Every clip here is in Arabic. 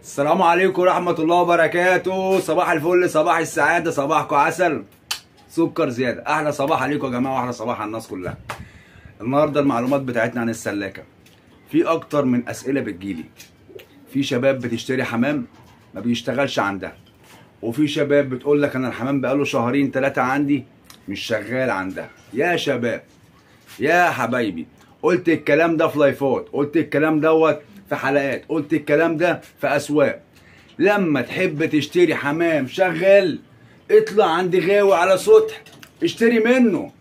السلام عليكم ورحمة الله وبركاته. صباح الفل، صباح السعادة، صباحكم عسل سكر زيادة. أحلى صباح عليكم يا جماعة وأحلى صباح على الناس كلها. النهاردة المعلومات بتاعتنا عن السلاكة. في أكتر من أسئلة بتجيلي. في شباب بتشتري حمام ما بيشتغلش عندها، وفي شباب بتقول لك أنا الحمام بقاله شهرين 3 عندي مش شغال عندها. يا شباب يا حبايبي، قلت الكلام ده في لايفات، قلت الكلام دوت في حلقات، قلت الكلام ده في اسواق. لما تحب تشتري حمام شغال اطلع عند غاوي على سطح اشتري منه.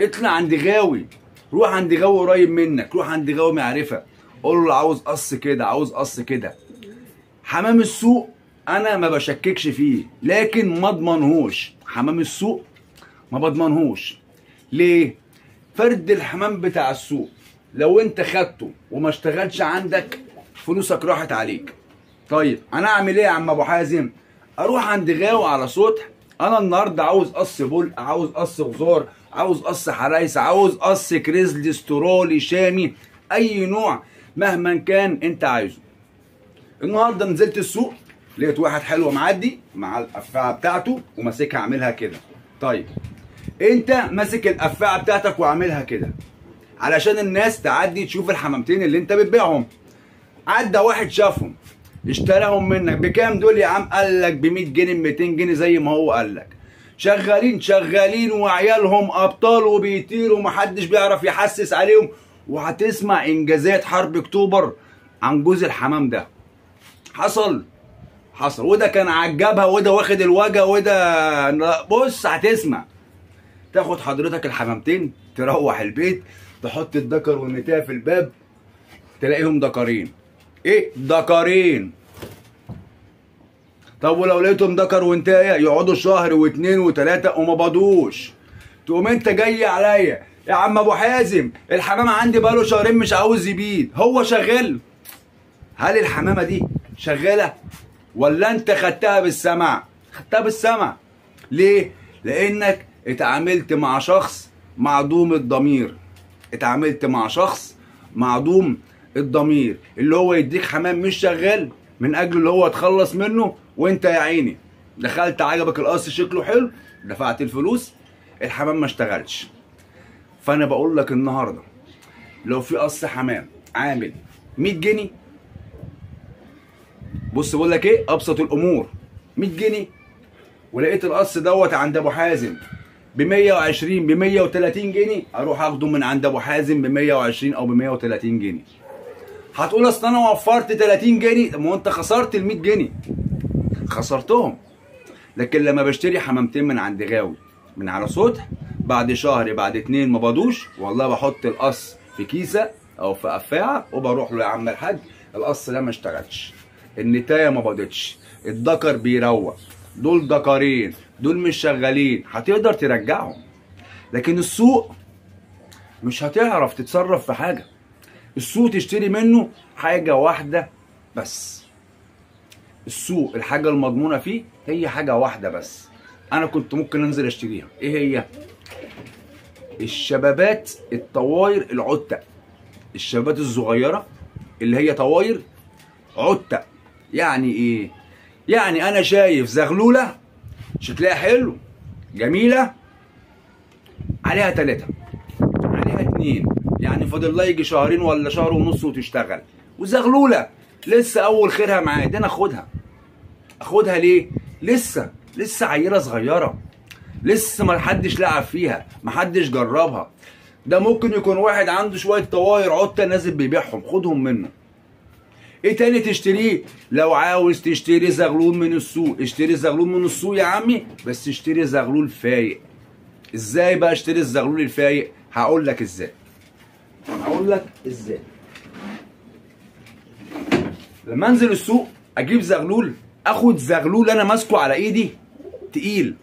اطلع عند غاوي، روح عند غاوي قريب منك، روح عند غاوي معرفه، قول له عاوز قص كده، عاوز قص كده. حمام السوق انا ما بشككش فيه، لكن ما اضمنهوش. حمام السوق ما بضمنهوش. ليه؟ فرد الحمام بتاع السوق لو انت خدته وما اشتغلش عندك فلوسك راحت عليك. طيب انا اعمل ايه يا عم ابو حازم؟ اروح عند غاوي على سطح. انا النهارده عاوز قص بلق، عاوز قص غزار، عاوز قص حرايس، عاوز قص كريزلي، استرالي، شامي، اي نوع مهما كان انت عايزه. النهارده نزلت السوق لقيت واحد حلو معدي مع القفاعه بتاعته وماسكها عاملها كده. طيب انت ماسك القفاعه بتاعتك وعاملها كده علشان الناس تعدي تشوف الحمامتين اللي انت بتبيعهم. عدى واحد شافهم اشتراهم منك بكام دول يا عم؟ قال لك ب 100 جنيه، 200 جنيه زي ما هو قال لك. شغالين وعيالهم ابطال وبيطيروا ومحدش بيعرف يحسس عليهم. وهتسمع انجازات حرب اكتوبر عن جوز الحمام ده. حصل وده كان عجبها وده واخد الوجه وده. بص هتسمع. تاخد حضرتك الحمامتين تروح البيت تحط الدكر والنتايه في الباب تلاقيهم دكرين. ايه دكرين؟ طب ولو لقيتهم دكر وانتايه يقعدوا شهر واثنين وثلاثه وما بضوش، تقوم انت جاي عليا يا عم ابو حازم الحمام عندي بقاله شهرين مش عاوز يبيض. هو شغال؟ هل الحمامه دي شغاله ولا انت خدتها بالسمع؟ خدتها بالسمع. ليه؟ لانك اتعاملت مع شخص معدوم الضمير. اتعاملت مع شخص معدوم الضمير اللي هو يديك حمام مش شغال من اجل اللي هو تخلص منه، وانت يا عيني دخلت عجبك القص شكله حلو، دفعت الفلوس، الحمام ما اشتغلش. فانا بقول لك النهارده لو في قص حمام عامل 100 جنيه، بص بقول لك ايه ابسط الامور، 100 جنيه ولقيت القص دوت عند ابو حازم ب 120 ب 130 جنيه، اروح اخده من عند ابو حازم ب 120 او ب 130 جنيه. هتقول اصل انا وفرت 30 جنيه، ما هو انت خسرت ال 100 جنيه خسرتهم. لكن لما بشتري حمامتين من عند غاوي من على سطح بعد شهر بعد 2 ما بدوش، والله بحط القص في كيسه او في قفاعه وبروح له يا عم الحاج القص ده ما اشتغلش، النتايه ما بضتش، الدكر بيروق، دول دكرين، دول مش شغالين، هتقدر ترجعهم. لكن السوق مش هتعرف تتصرف في حاجه. السوق تشتري منه حاجه واحده بس. السوق الحاجه المضمونه فيه هي حاجه واحده بس. انا كنت ممكن انزل اشتريها. ايه هي؟ الشبابات الطواير العتق، الشبابات الصغيره اللي هي طواير عتق. يعني ايه؟ يعني انا شايف زغلوله شكلها حلو جميله عليها 3 عليها 2، يعني فاضل لها يجي شهرين ولا شهر ونص وتشتغل، وزغلوله لسه اول خيرها معايا، ده انا اخدها ليه؟ لسه عيله صغيره، لسه ما حدش لعب فيها، ما حدش جربها. ده ممكن يكون واحد عنده شويه طواير عتة نازل بيبيعهم، خدهم منه. ايه تاني تشتريه؟ لو عاوز تشتري زغلول من السوق اشتري زغلول من السوق يا عمي، بس اشتري زغلول فايق. ازاي بقى اشتري الزغلول الفايق؟ هقول لك ازاي. لما انزل السوق اجيب زغلول، اخد زغلول انا ماسكه على ايدي تقيل،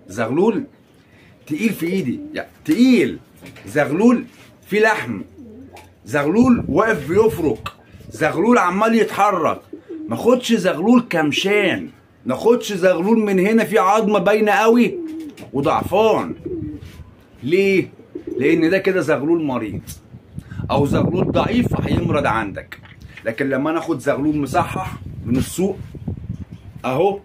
زغلول تقيل في ايدي، يعني تقيل، زغلول فيه لحم، زغلول واقف بيفرك، زغلول عمال يتحرك. ما خدش زغلول كمشان، ما خدش زغلول من هنا فيه عظمه باينه قوي وضعفان. ليه؟ لان ده كده زغلول مريض او زغلول ضعيف هيمرض عندك. لكن لما انا اخد زغلول مصحح من السوق اهو.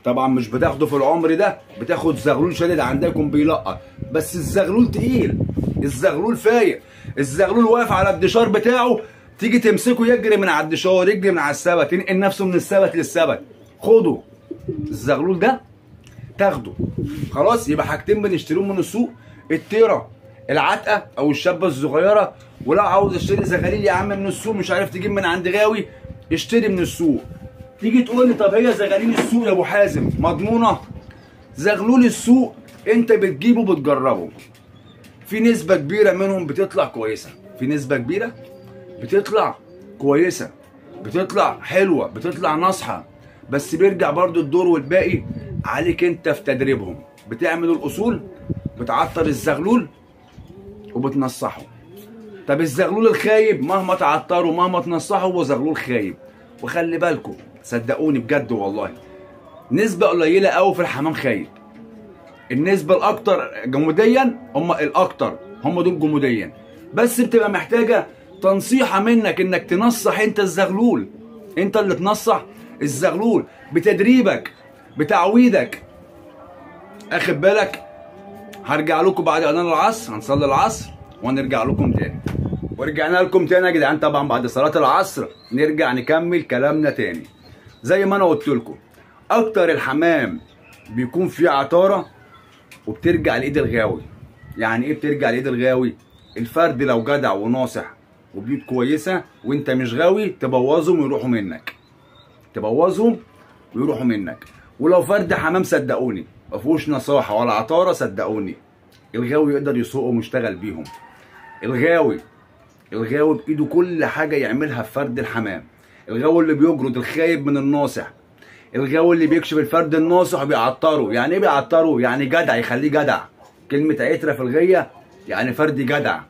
طبعا مش بتاخده في العمر ده، بتاخد زغلول شادد عندكم بيلقط، بس الزغلول تقيل، الزغلول فايق، الزغلول واقف على الدشار بتاعه، تيجي تمسكه يجري من على الدشار، يجري من على السبت، ينقل نفسه من السبت للسبت. خده الزغلول ده تاخده. خلاص، يبقى حاجتين بنشتريهم من السوق، التيره العتقه او الشابه الصغيره. ولو عاوز اشتري زغاليل يا عم من السوق، مش عارف تجيب من عند غاوي، اشتري من السوق. تيجي تقول لي طب هي زغاليل السوق يا ابو حازم مضمونه؟ زغلول السوق انت بتجيبه بتجربه، في نسبه كبيره منهم بتطلع كويسه، في نسبه كبيره بتطلع كويسه، بتطلع حلوه، بتطلع ناصحه، بس بيرجع برضو الدور والباقي عليك انت في تدريبهم. بتعمل الاصول، بتعطر الزغلول وبتنصحه. طب الزغلول الخايب مهما تعطره مهما تنصحه هو زغلول خايب. وخلي بالكم صدقوني بجد والله، نسبة قليلة قوي في الحمام خايب. النسبة الأكتر جموديا هم الأكتر، هم دول جموديا، بس بتبقى محتاجة تنصيحة منك إنك تنصح أنت الزغلول، أنت اللي تنصح الزغلول بتدريبك بتعويدك. أخد بالك؟ هرجع لكم بعد أذان العصر، هنصلي العصر ونرجع لكم تاني. ورجعنا لكم تاني يا جدعان، طبعا بعد صلاة العصر نرجع نكمل كلامنا تاني. زي ما أنا قلت لكم، أكتر الحمام بيكون فيه عطارة وبترجع لإيد الغاوي. يعني إيه بترجع لإيد الغاوي؟ الفرد لو جدع وناصح وبيوت كويسة وأنت مش غاوي تبوظهم ويروحوا منك. تبوظهم ويروحوا منك. ولو فرد حمام صدقوني ما فيهوش نصاحة ولا عطارة، صدقوني الغاوي يقدر يسوقهم ويشتغل بيهم. الغاوي بايده كل حاجه يعملها في فرد الحمام. الغاوي اللي بيجرد الخايب من الناصح، الغاوي اللي بيكشف الفرد الناصح وبيعطره. يعني ايه بيعطره؟ يعني جدع، يخليه جدع. كلمه عتره في الغيه يعني فرد جدع،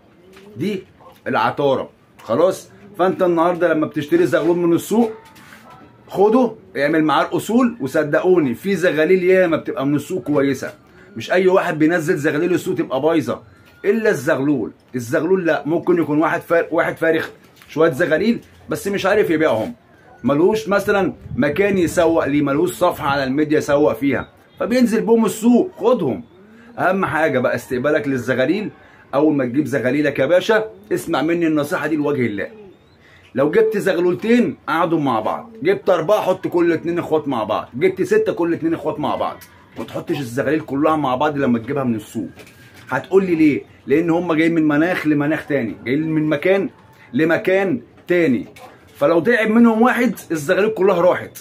دي العطاره. خلاص، فانت النهارده لما بتشتري زغلول من السوق خده اعمل معاه الاصول، وصدقوني في زغاليل ياما بتبقى من السوق كويسه. مش اي واحد بينزل زغاليل السوق تبقى بايظه الا الزغلول. الزغلول لا، ممكن يكون واحد فارخ شويه زغاليل بس مش عارف يبيعهم، ملوش مثلا مكان يسوق ليه، ملوش صفحه على الميديا يسوق فيها، فبينزل بهم السوق. خدهم. اهم حاجه بقى استقبالك للزغاليل. اول ما تجيب زغاليلك يا باشا اسمع مني النصيحه دي لوجه الله. لو جبت زغلولتين قعدوا مع بعض، جبت 4 حط كل 2 اخوات مع بعض، جبت 6 كل 2 اخوات مع بعض. ما تحطش الزغاليل كلها مع بعض لما تجيبها من السوق. هتقول لي ليه؟ لان هم جايين من مناخ لمناخ تاني، جايين من مكان لمكان تاني، فلو تعب منهم واحد الزغاليل كلها راحت.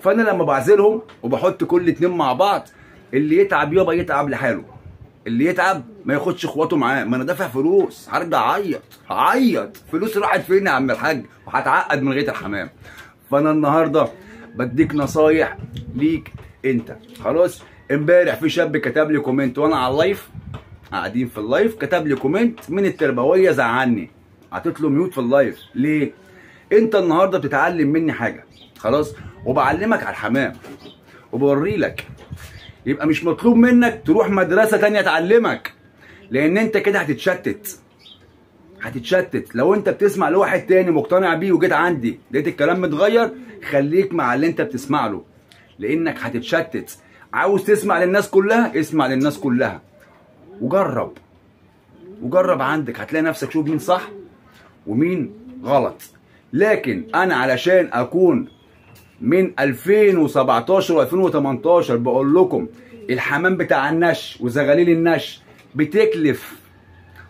فانا لما بعزلهم وبحط كل 2 مع بعض، اللي يتعب يابا يتعب لحاله، اللي يتعب ما ياخدش اخواته معاه. ما انا دافع فلوس، هرجع هعيط فلوس راحت فين يا عم الحاج، وهتعقد من غايه الحمام. فانا النهارده بديك نصايح ليك انت. خلاص، امبارح في شاب كتب لي كومنت وانا على اللايف، قاعدين في اللايف، كتب لي كومنت من التربويه زعلني، حطيت له ميوت في اللايف. ليه؟ انت النهارده بتتعلم مني حاجه، خلاص، وبعلمك على الحمام وبوري لك. يبقى مش مطلوب منك تروح مدرسه تانيه تعلمك، لان انت كده هتتشتت. لو انت بتسمع لواحد تاني مقتنع بيه وجيت عندي لقيت الكلام متغير، خليك مع اللي انت بتسمع له، لانك هتتشتت. عاوز تسمع للناس كلها، اسمع للناس كلها وجرب عندك، هتلاقي نفسك شوف مين صح ومين غلط. لكن انا علشان اكون من 2017 و2018 بقول لكم الحمام بتاع النش وزغاليل النش بتكلف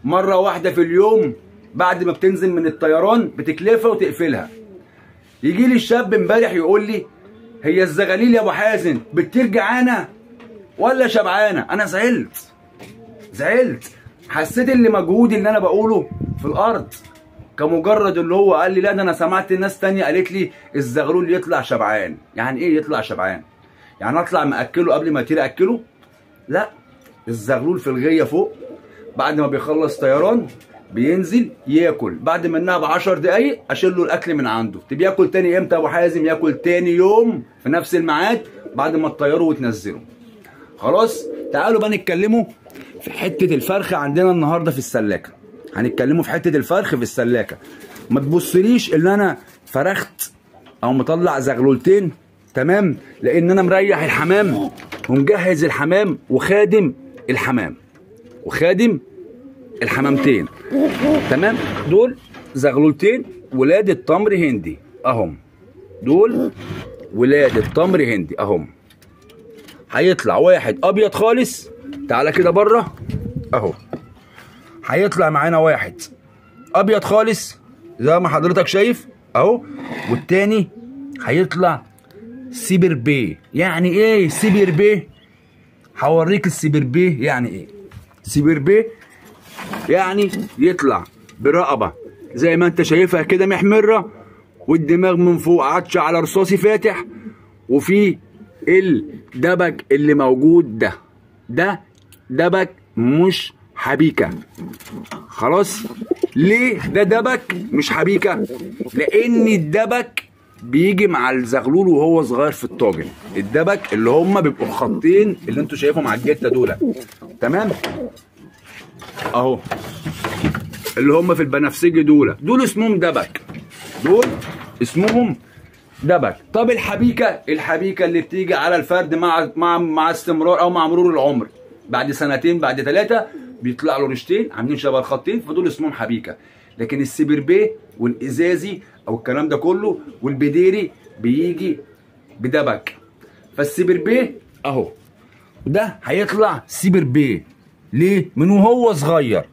مره واحده في اليوم، بعد ما بتنزل من الطيران بتكلفها وتقفلها. يجي لي الشاب امبارح يقول لي هي الزغاليل يا ابو حازم بترجعانه ولا شبعانه؟ انا زعلت، حسيت ان مجهودي اللي انا بقوله في الارض، كمجرد اللي هو قال لي لا، ده انا سمعت ناس تانية قالت لي الزغلول يطلع شبعان. يعني ايه يطلع شبعان؟ يعني اطلع مأكله قبل ما يطير اكله؟ لا، الزغلول في الغيه فوق بعد ما بيخلص طيران بينزل ياكل، بعد منها ب10 دقايق اشيل له الاكل من عنده. طب ياكل تاني امتى يا ابو حازم؟ ياكل تاني يوم في نفس الميعاد بعد ما تطيره وتنزله. خلاص، تعالوا بقى نتكلموا في حته الفرخ عندنا النهارده في السلاكه. هنتكلموا في حته الفرخ في السلاكه. ما تبصليش ان انا فرخت او مطلع زغلولتين. تمام، لان انا مريح الحمام ومجهز الحمام وخادم الحمام وخادم الحمامتين. تمام، دول زغلولتين ولاد التمر هندي اهم، دول ولاد التمر هندي اهم. هيطلع واحد ابيض خالص، تعالى كده بره اهو. هيطلع معانا واحد ابيض خالص زي ما حضرتك شايف اهو، والتاني هيطلع سيبر بيه. يعني ايه سيبر بيه؟ هوريك السيبر بيه يعني ايه. سيبر بيه يعني يطلع برقبه زي ما انت شايفها كده محمره، والدماغ من فوق عطشه على رصاصي فاتح، وفي الدبج اللي موجود ده دبج مش حبيكه. خلاص، ليه ده دبج مش حبيكه؟ لان الدبج بيجي مع الزغلول وهو صغير في الطاجن. الدبج اللي هم بيبقوا خطين اللي انتوا شايفهم على الجته دول، تمام اهو، اللي هم في البنفسجي دول اسمهم دبج، دول اسمهم دبج. طب الحبيكه اللي بتيجي على الفرد مع استمرار او مع مرور العمر، بعد سنتين بعد 3 بيطلع له ريشتين عاملين شبه الخطين، فدول اسمهم حبيكه. لكن السبربيه والازازي او الكلام ده كله والبديري بيجي بدبج. فالسبربيه اهو، وده هيطلع سبربيه. ليه؟ من وهو صغير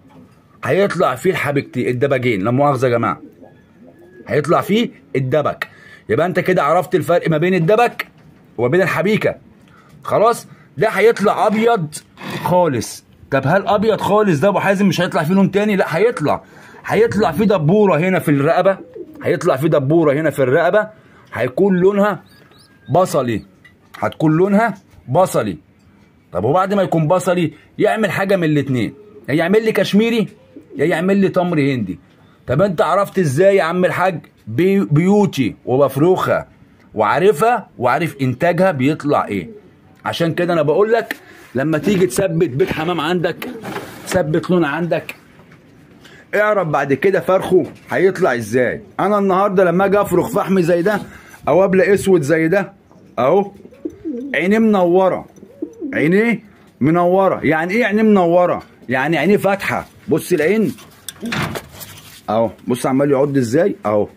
هيطلع فيه الحبيكتين الدبجين، لا مؤاخذه يا جماعه، هيطلع فيه الدبج. يبقى انت كده عرفت الفرق ما بين الدبج وما بين الحبيكه. خلاص، ده هيطلع ابيض خالص. طب هل ابيض خالص ده ابو حازم مش هيطلع فيه لون تاني؟ لا، هيطلع فيه دبوره هنا في الرقبه، هيطلع فيه دبوره هنا في الرقبه، هيكون لونها بصلي، هتكون لونها بصلي. طب وبعد ما يكون بصلي يعمل حاجه من الاتنين، يا يعمل لي كشميري يا يعمل لي تمر هندي. طب انت عرفت ازاي يا عم الحاج؟ بيوتي وبفروخها وعارفها وعارف انتاجها بيطلع ايه. عشان كده انا بقول لك لما تيجي تثبت بيت حمام عندك، تثبت لون عندك، اعرف بعد كده فرخه هيطلع ازاي. انا النهارده لما اجي افرخ فحم زي ده او ابلة اسود زي ده اهو، عينيه منوره، عينيه منوره. يعني ايه عينيه منوره؟ يعني عينيه فاتحه. بص العين اهو، بص عمال يعض ازاي اهو،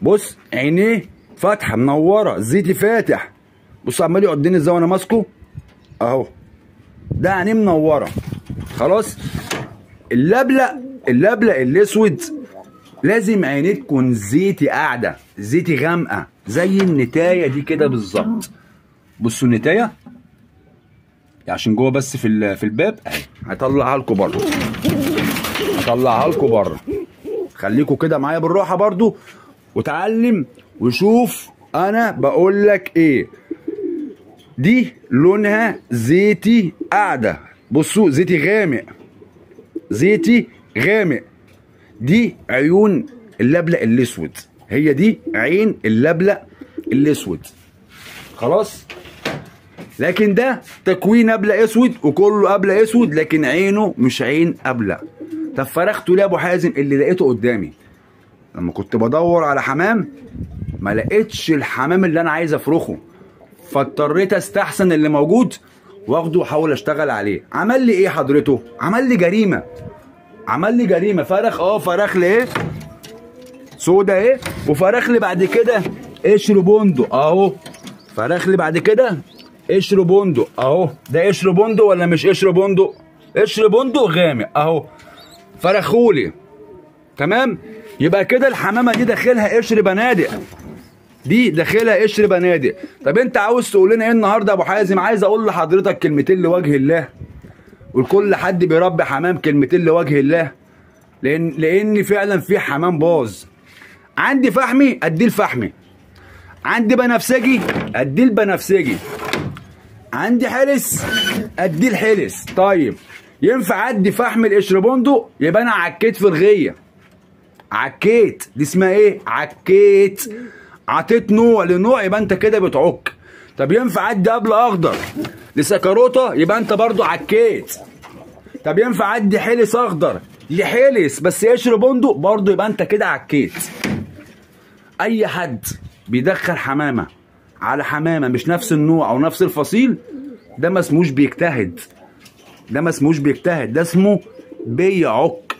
بص عينيه فاتحه منوره، زيتي فاتح. بص عمال يعضني ازاي وانا ماسكه اهو، ده عينيه منوره. خلاص، اللبله الاسود لازم عينيه تكون زيتي قاعده، زيتي غامقه زي النتايه دي كده بالظبط. بصوا النتايه عشان جوه بس في الباب اهي، هطلعها لكم بره، هطلعها لكم بره. خليكم كده معايا بالراحه برضو وتعلم وشوف انا بقول لك ايه. دي لونها زيتي قاعده، بصوا زيتي غامق، زيتي غامق. دي عيون اللبلة الاسود، هي دي عين اللبلة الاسود. خلاص، لكن ده تكوين ابلة اسود وكله ابلة اسود، لكن عينه مش عين ابلة. طب فرخته ليه يا ابو حازم؟ اللي لقيته قدامي لما كنت بدور على حمام ما لقيتش الحمام اللي انا عايز افرخه، فاضطريت استحسن اللي موجود واخده واحاول اشتغل عليه. عمل لي ايه حضرته؟ عمل لي جريمه، عمل لي جريمه. فرخ لي ايه؟ سودا ايه، وفرخ لي بعد كده قشر بندق اهو، فرخ لي بعد كده قشر بندق اهو. ده قشر بندق ولا مش قشر بندق؟ قشر بندق غامق اهو، فرخولي. تمام، يبقى كده الحمامه دي داخلها قشر بنادق، دي داخلها قشر بنادق. طب انت عاوز تقول لنا ايه النهارده يا ابو حازم؟ عايز اقول لحضرتك كلمتين لوجه الله، ولكل حد بيربي حمام كلمتين لوجه الله، لان فعلا في حمام باظ. عندي فحمي اديه الفحمي، عندي بنفسجي اديه البنفسجي، عندي حلس اديه الحلس. طيب ينفع ادي فحم القشر بندق؟ يبقى انا عكيت في الغيه، عكيت. دي اسمها ايه؟ عكيت، عطيت نوع لنوع، يبقى انت كده بتعك. طب ينفع ادي قبل اخضر لسكروته؟ يبقى انت برضو عكيت. طب ينفع ادي حلس اخضر لحلس بس قشر بندق؟ برضو يبقى انت كده عكيت. اي حد بيدخل حمامه على حمامه مش نفس النوع او نفس الفصيل، ده ما اسموش بيجتهد، ده ما اسموش بيجتهد، ده اسمه بيعك.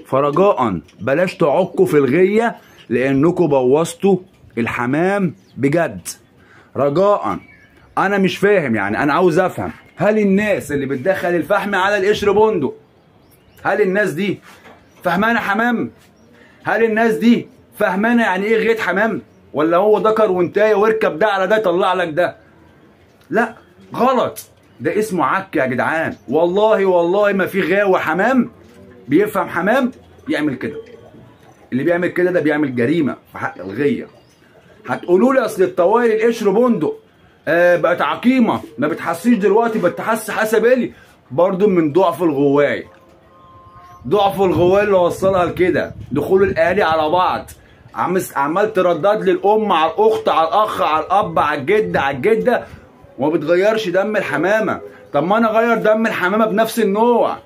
فرجاء بلاش تعكوا في الغيه لانكم بوظتوا الحمام بجد. رجاء انا مش فاهم، يعني انا عاوز افهم، هل الناس اللي بتدخل الفحم على القشر بندق، هل الناس دي فهمانه حمام؟ هل الناس دي فهمانه يعني ايه غيط حمام؟ ولا هو ذكر وانتايه واركب ده على ده يطلع لك ده؟ لا غلط، ده اسمه عك يا جدعان. والله والله ما في غاوي حمام بيفهم حمام يعمل كده. اللي بيعمل كده ده بيعمل جريمه في حق الغيه. هتقولوا لي اصل الطواير القشر بندق بقت عقيمه ما بتحسيش دلوقتي، بتحس حسب برضه من ضعف الغوايه. ضعف الغوايه اللي وصلها لكده، دخول الاهالي على بعض، عمال تردد للام على الاخت على الاخ على الاب على الجد على الجده، وما بتغيرش دم الحمامه. طب ما انا اغير دم الحمامه بنفس النوع.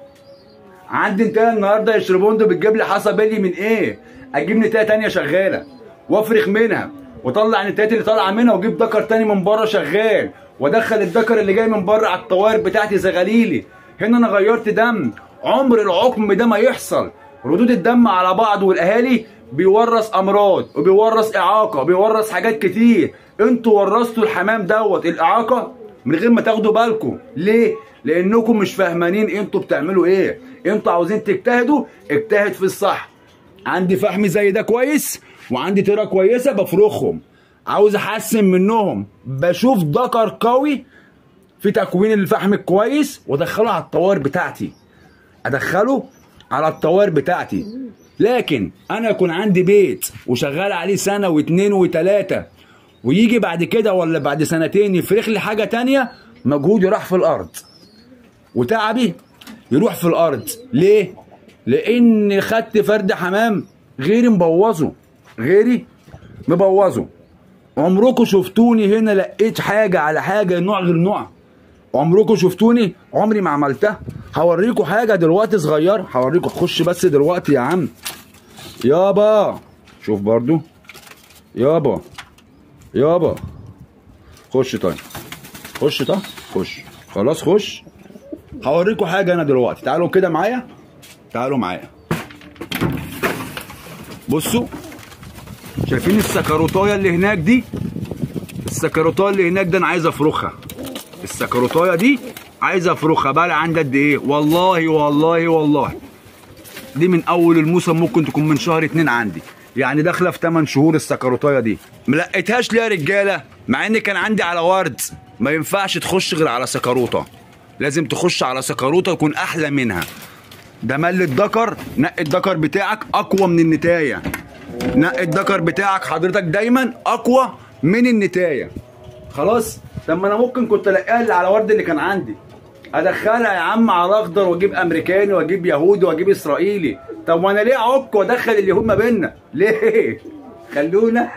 عندي نتايه النهارده قشر بندق بتجيب لي حصبالي من ايه؟ اجيب نتايه تانيه شغاله وافرخ منها واطلع النتايات اللي طالعه منها واجيب دكر تاني من بره شغال وادخل الدكر اللي جاي من بره على الطوائر بتاعتي زغاليلي. هنا انا غيرت دم. عمر العقم ده ما يحصل. ردود الدم على بعض والاهالي بيورث امراض وبيورث اعاقه وبيورث حاجات كتير. انتوا ورثتوا الحمام دوت الاعاقه من غير ما تاخدوا بالكم. ليه؟ لانكم مش فاهمانين انتوا بتعملوا ايه. انتوا عاوزين تجتهدوا، اجتهد في الصح. عندي فحم زي ده كويس وعندي تيره كويسه بفرخهم، عاوز احسن منهم، بشوف ذكر قوي في تكوين الفحم الكويس وادخله على الطوائر بتاعتي، ادخله على الطوائر بتاعتي. لكن انا يكون عندي بيت وشغال عليه سنه واثنين وثلاثه ويجي بعد كده ولا بعد سنتين يفرخ لي حاجه تانيه، مجهودي راح في الارض وتعبي يروح في الارض. ليه؟ لان خدت فرد حمام غيري مبوظه، غيري مبوظه. عمركم شفتوني هنا لقيت حاجه على حاجه نوع غير نوع؟ عمركم شفتوني؟ عمري ما عملتها. هوريكم حاجه دلوقتي صغيره، هوريكم. خش بس دلوقتي يا عم يابا، شوف برضو يابا يابا. خش طيب، خش طيب، خش خلاص، خش. هوريكم حاجه انا دلوقتي، تعالوا كده معايا، تعالوا معايا. بصوا، شايفين السكروتايه اللي هناك دي؟ السكروتايه اللي هناك ده انا عايز افرخها. السكروتايه دي عايز افرخها. بقى عندي قد ايه؟ والله والله والله دي من اول الموسم، ممكن تكون من شهر 2 عندي، يعني داخله في 8 شهور. السكروتايه دي ملقيتهاش ليه يا رجاله؟ مع ان كان عندي على ورد. ما ينفعش تخش غير على سكروته، لازم تخش على سكروته يكون احلى منها. ده مل الدكر، نقي الدكر بتاعك اقوى من النتايه. نقي الدكر بتاعك حضرتك دايما اقوى من النتايه. خلاص؟ طب ما انا ممكن كنت الاقيها اللي على ورد اللي كان عندي، ادخلها يا عم على اخضر واجيب امريكاني واجيب يهودي واجيب اسرائيلي. طب وانا ليه اعك وادخل اليهود ما بيننا؟ ليه؟ خلونا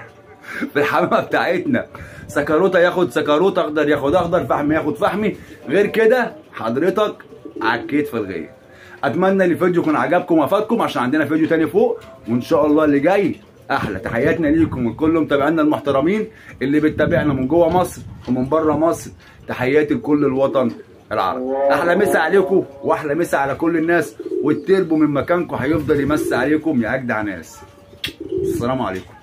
في الحمامه بتاعتنا. سكروته ياخد سكروته، اخضر ياخد اخضر، فحمي ياخد فحمي. غير كده حضرتك عكيت في الغيه. اتمنى ان الفيديو يكون عجبكم وافادكم، عشان عندنا فيديو تاني فوق وان شاء الله اللي جاي احلى. تحياتنا ليكم ولكل متابعينا المحترمين اللي بتتابعنا من جوه مصر ومن بره مصر. تحياتي لكل الوطن العربي. احلى مسا عليكم واحلى مسا على كل الناس، والتربو من مكانكم هيفضل يمس عليكم يا اجدع ناس. السلام عليكم.